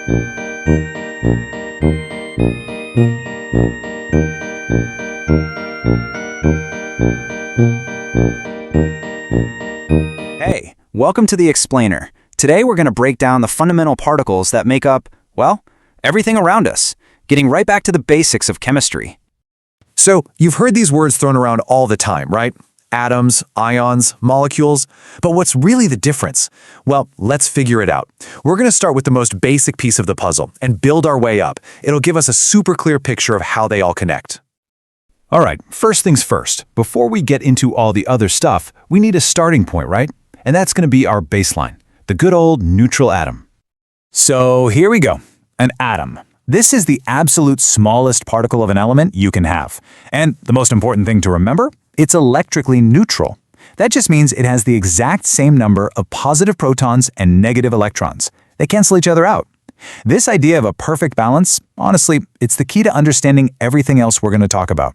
Hey, welcome to the Explainer. Today we're going to break down the fundamental particles that make up, well, everything around us, getting right back to the basics of chemistry. So, you've heard these words thrown around all the time, right? Atoms, ions, molecules. But what's really the difference? Well, let's figure it out. We're going to start with the most basic piece of the puzzle and build our way up. It'll give us a super clear picture of how they all connect. All right, first things first. Before we get into all the other stuff, we need a starting point, right? And that's going to be our baseline, the good old neutral atom. So here we go, an atom. This is the absolute smallest particle of an element you can have. And the most important thing to remember, it's electrically neutral. That just means it has the exact same number of positive protons and negative electrons. They cancel each other out. This idea of a perfect balance, honestly, it's the key to understanding everything else we're going to talk about.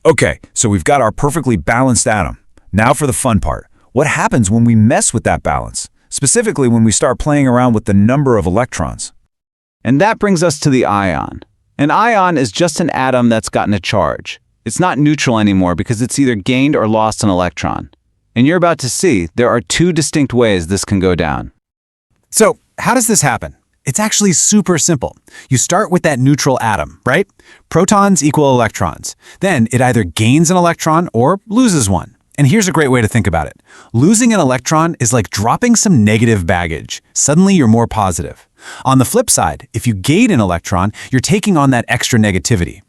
Okay, so we've got our perfectly balanced atom. Now for the fun part. What happens when we mess with that balance? Specifically when we start playing around with the number of electrons. And that brings us to the ion. An ion is just an atom that's gotten a charge. It's not neutral anymore because it's either gained or lost an electron. And you're about to see there are two distinct ways this can go down. So, how does this happen? It's actually super simple. You start with that neutral atom, right? Protons equal electrons. Then it either gains an electron or loses one. And here's a great way to think about it. Losing an electron is like dropping some negative baggage. Suddenly you're more positive. On the flip side, if you gain an electron, you're taking on that extra negativity.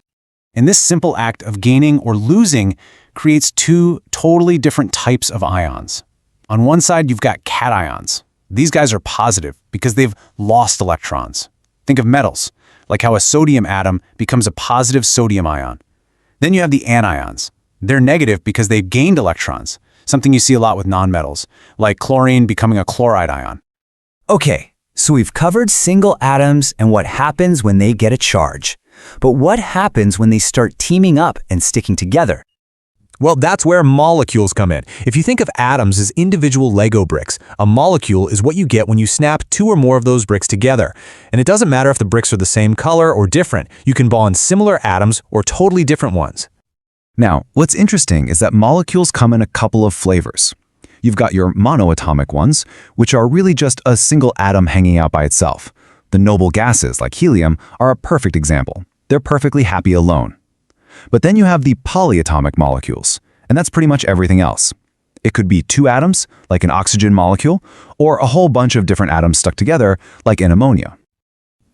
And this simple act of gaining or losing creates two totally different types of ions. On one side, you've got cations. These guys are positive because they've lost electrons. Think of metals, like how a sodium atom becomes a positive sodium ion. Then you have the anions. They're negative because they've gained electrons, something you see a lot with nonmetals, like chlorine becoming a chloride ion. Okay, so we've covered single atoms and what happens when they get a charge. But what happens when they start teaming up and sticking together? Well, that's where molecules come in. If you think of atoms as individual Lego bricks, a molecule is what you get when you snap two or more of those bricks together. And it doesn't matter if the bricks are the same color or different. You can bond similar atoms or totally different ones. Now, what's interesting is that molecules come in a couple of flavors. You've got your monoatomic ones, which are really just a single atom hanging out by itself. The noble gases, like helium, are a perfect example. They're perfectly happy alone. But then you have the polyatomic molecules, and that's pretty much everything else. It could be two atoms, like an oxygen molecule, or a whole bunch of different atoms stuck together, like in ammonia.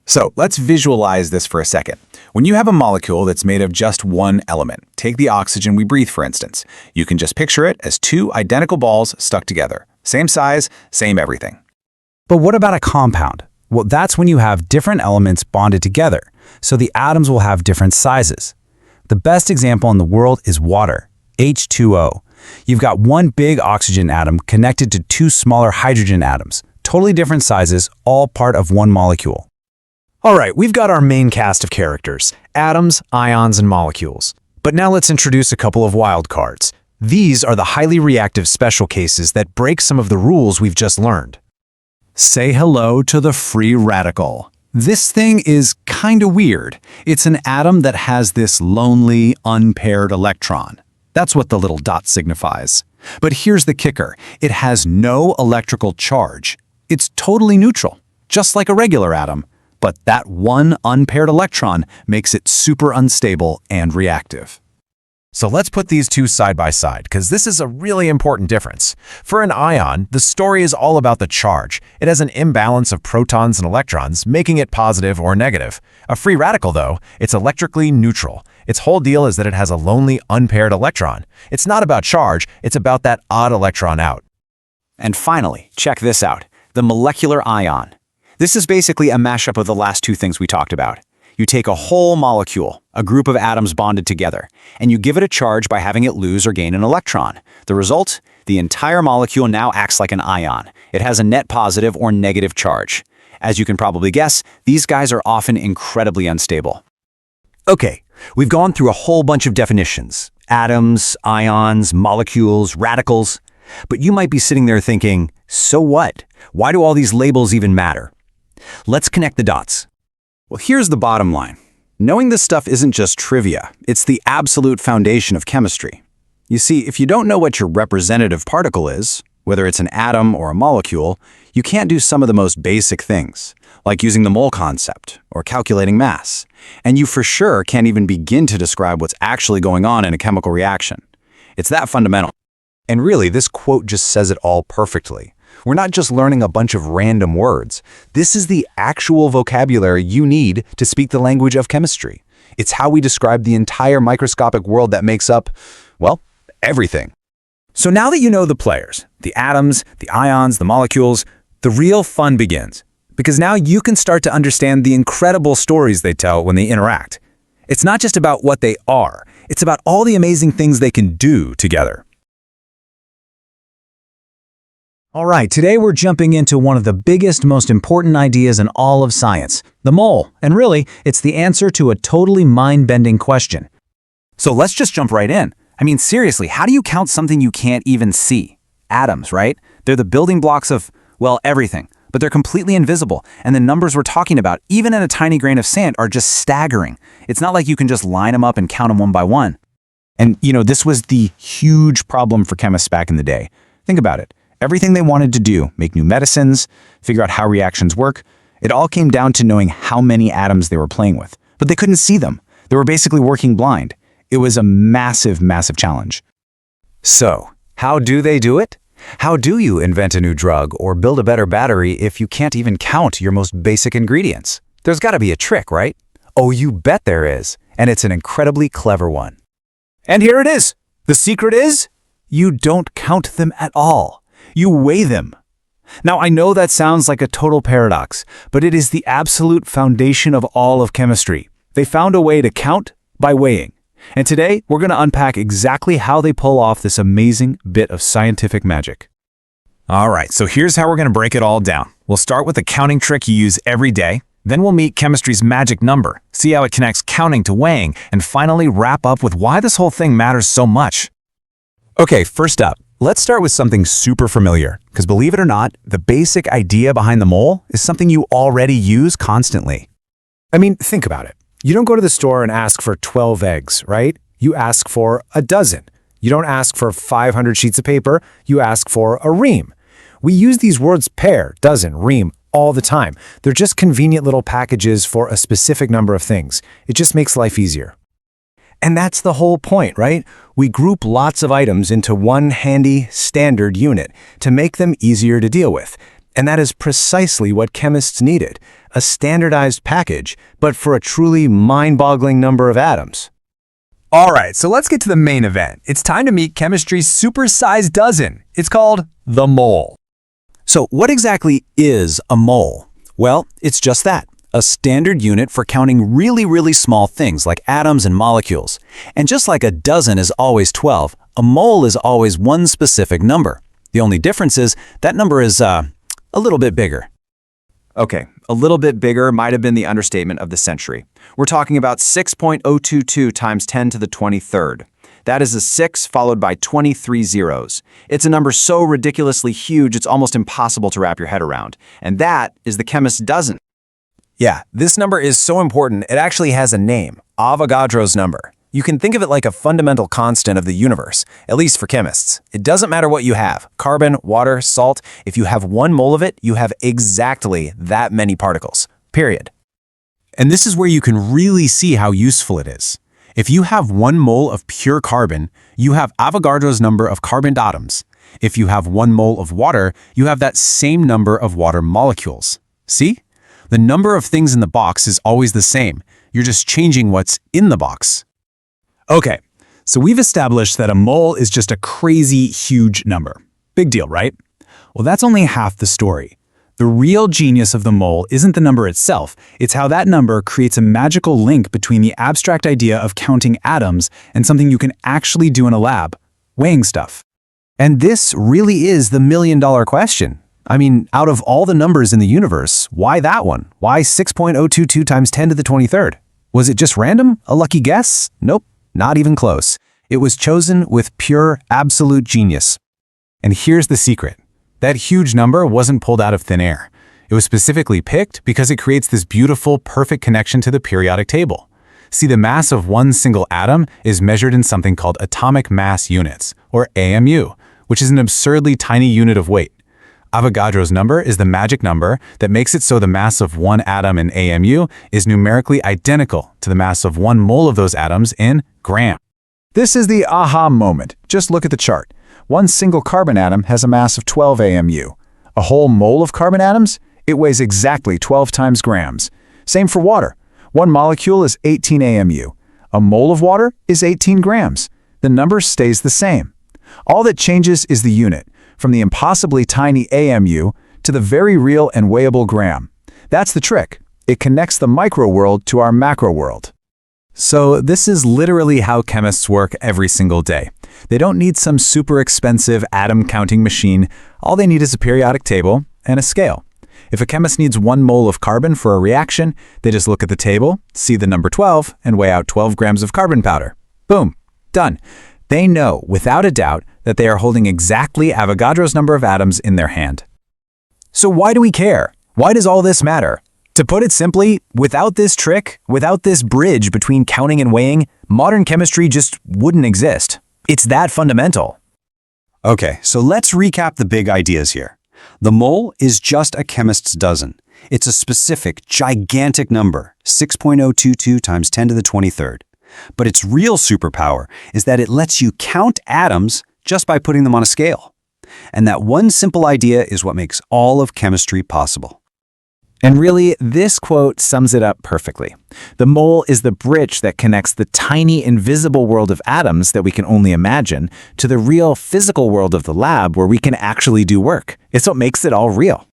So let's visualize this for a second. When you have a molecule that's made of just one element, take the oxygen we breathe, for instance, you can just picture it as two identical balls stuck together. Same size, same everything. But what about a compound? Well, that's when you have different elements bonded together, so the atoms will have different sizes. The best example in the world is water, H2O. You've got one big oxygen atom connected to two smaller hydrogen atoms, totally different sizes, all part of one molecule. All right, we've got our main cast of characters, atoms, ions, and molecules. But now let's introduce a couple of wild cards. These are the highly reactive special cases that break some of the rules we've just learned. Say hello to the free radical. This thing is kinda weird. It's an atom that has this lonely, unpaired electron. That's what the little dot signifies. But here's the kicker. It has no electrical charge. It's totally neutral, just like a regular atom. But that one unpaired electron makes it super unstable and reactive. So let's put these two side by side, because this is a really important difference. For an ion, the story is all about the charge. It has an imbalance of protons and electrons, making it positive or negative. A free radical, though, it's electrically neutral. Its whole deal is that it has a lonely, unpaired electron. It's not about charge, it's about that odd electron out. And finally, check this out, the molecular ion. This is basically a mashup of the last two things we talked about. You take a whole molecule, a group of atoms bonded together, and you give it a charge by having it lose or gain an electron. The result? The entire molecule now acts like an ion. It has a net positive or negative charge. As you can probably guess, these guys are often incredibly unstable. Okay, we've gone through a whole bunch of definitions. Atoms, ions, molecules, radicals. But you might be sitting there thinking, so what? Why do all these labels even matter? Let's connect the dots. Well, here's the bottom line. Knowing this stuff isn't just trivia, it's the absolute foundation of chemistry. You see, if you don't know what your representative particle is, whether it's an atom or a molecule, you can't do some of the most basic things, like using the mole concept or calculating mass. And you for sure can't even begin to describe what's actually going on in a chemical reaction. It's that fundamental. And really, this quote just says it all perfectly. We're not just learning a bunch of random words. This is the actual vocabulary you need to speak the language of chemistry. It's how we describe the entire microscopic world that makes up, well, everything. So now that you know the players, the atoms, the ions, the molecules, the real fun begins. Because now you can start to understand the incredible stories they tell when they interact. It's not just about what they are, it's about all the amazing things they can do together. All right, today we're jumping into one of the biggest, most important ideas in all of science, the mole. And really, it's the answer to a totally mind-bending question. So let's just jump right in. I mean, seriously, how do you count something you can't even see? Atoms, right? They're the building blocks of, well, everything. But they're completely invisible, and the numbers we're talking about, even in a tiny grain of sand, are just staggering. It's not like you can just line them up and count them one by one. And, this was the huge problem for chemists back in the day. Think about it. Everything they wanted to do, make new medicines, figure out how reactions work, it all came down to knowing how many atoms they were playing with. But they couldn't see them. They were basically working blind. It was a massive, massive challenge. So, how do they do it? How do you invent a new drug or build a better battery if you can't even count your most basic ingredients? There's got to be a trick, right? Oh, you bet there is. And it's an incredibly clever one. And here it is. The secret is, you don't count them at all. You weigh them. Now, I know that sounds like a total paradox, but it is the absolute foundation of all of chemistry. They found a way to count by weighing. And today, we're going to unpack exactly how they pull off this amazing bit of scientific magic. All right, so here's how we're going to break it all down. We'll start with the counting trick you use every day. Then we'll meet chemistry's magic number, see how it connects counting to weighing, and finally wrap up with why this whole thing matters so much. Okay, first up, let's start with something super familiar, because believe it or not, the basic idea behind the mole is something you already use constantly. I mean, think about it. You don't go to the store and ask for 12 eggs, right? You ask for a dozen. You don't ask for 500 sheets of paper, you ask for a ream. We use these words pair, dozen, ream all the time. They're just convenient little packages for a specific number of things. It just makes life easier. And that's the whole point, right? We group lots of items into one handy, standard unit to make them easier to deal with. And that is precisely what chemists needed, a standardized package, but for a truly mind-boggling number of atoms. All right, so let's get to the main event. It's time to meet chemistry's supersized dozen. It's called the mole. So what exactly is a mole? Well, it's just that, a standard unit for counting really, really small things like atoms and molecules. And just like a dozen is always 12, a mole is always one specific number. The only difference is that number is, a little bit bigger. Okay, a little bit bigger might have been the understatement of the century. We're talking about 6.022 times 10 to the 23rd. That is a 6 followed by 23 zeros. It's a number so ridiculously huge it's almost impossible to wrap your head around. And that is the chemist's dozen. Yeah, this number is so important, it actually has a name, Avogadro's number. You can think of it like a fundamental constant of the universe, at least for chemists. It doesn't matter what you have, carbon, water, salt, if you have 1 mole of it, you have exactly that many particles, period. And this is where you can really see how useful it is. If you have 1 mole of pure carbon, you have Avogadro's number of carbon atoms. If you have 1 mole of water, you have that same number of water molecules. See? The number of things in the box is always the same. You're just changing what's in the box. Okay, so we've established that a mole is just a crazy huge number. Big deal, right? Well, that's only half the story. The real genius of the mole isn't the number itself, it's how that number creates a magical link between the abstract idea of counting atoms and something you can actually do in a lab, weighing stuff. And this really is the million-dollar question. I mean, out of all the numbers in the universe, why that one? Why 6.022 times 10 to the 23rd? Was it just random? A lucky guess? Nope. Not even close. It was chosen with pure, absolute genius. And here's the secret. That huge number wasn't pulled out of thin air. It was specifically picked because it creates this beautiful, perfect connection to the periodic table. See, the mass of one single atom is measured in something called atomic mass units, or AMU, which is an absurdly tiny unit of weight. Avogadro's number is the magic number that makes it so the mass of one atom in AMU is numerically identical to the mass of 1 mole of those atoms in gram. This is the aha moment. Just look at the chart. One single carbon atom has a mass of 12 AMU. A whole mole of carbon atoms? It weighs exactly 12 times grams. Same for water. One molecule is 18 AMU. A mole of water is 18 grams. The number stays the same. All that changes is the unit, from the impossibly tiny AMU to the very real and weighable gram. That's the trick. It connects the micro world to our macro world. So this is literally how chemists work every single day. They don't need some super expensive atom counting machine. All they need is a periodic table and a scale. If a chemist needs 1 mole of carbon for a reaction, they just look at the table, see the number 12, and weigh out 12 grams of carbon powder. Boom, done. They know, without a doubt, that they are holding exactly Avogadro's number of atoms in their hand. So why do we care? Why does all this matter? To put it simply, without this trick, without this bridge between counting and weighing, modern chemistry just wouldn't exist. It's that fundamental. Okay, so let's recap the big ideas here. The mole is just a chemist's dozen. It's a specific, gigantic number, 6.022 times 10 to the 23rd. But its real superpower is that it lets you count atoms just by putting them on a scale. And that one simple idea is what makes all of chemistry possible. And really, this quote sums it up perfectly. The mole is the bridge that connects the tiny, invisible world of atoms that we can only imagine to the real physical world of the lab where we can actually do work. It's what makes it all real.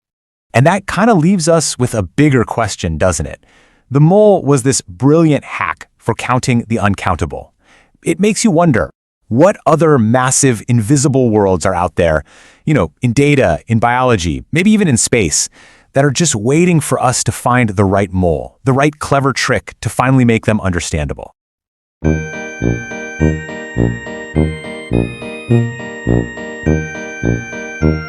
And that kind of leaves us with a bigger question, doesn't it? The mole was this brilliant hack for counting the uncountable. It makes you wonder, what other massive invisible worlds are out there, in data, in biology, maybe even in space, that are just waiting for us to find the right mole, the right clever trick to finally make them understandable?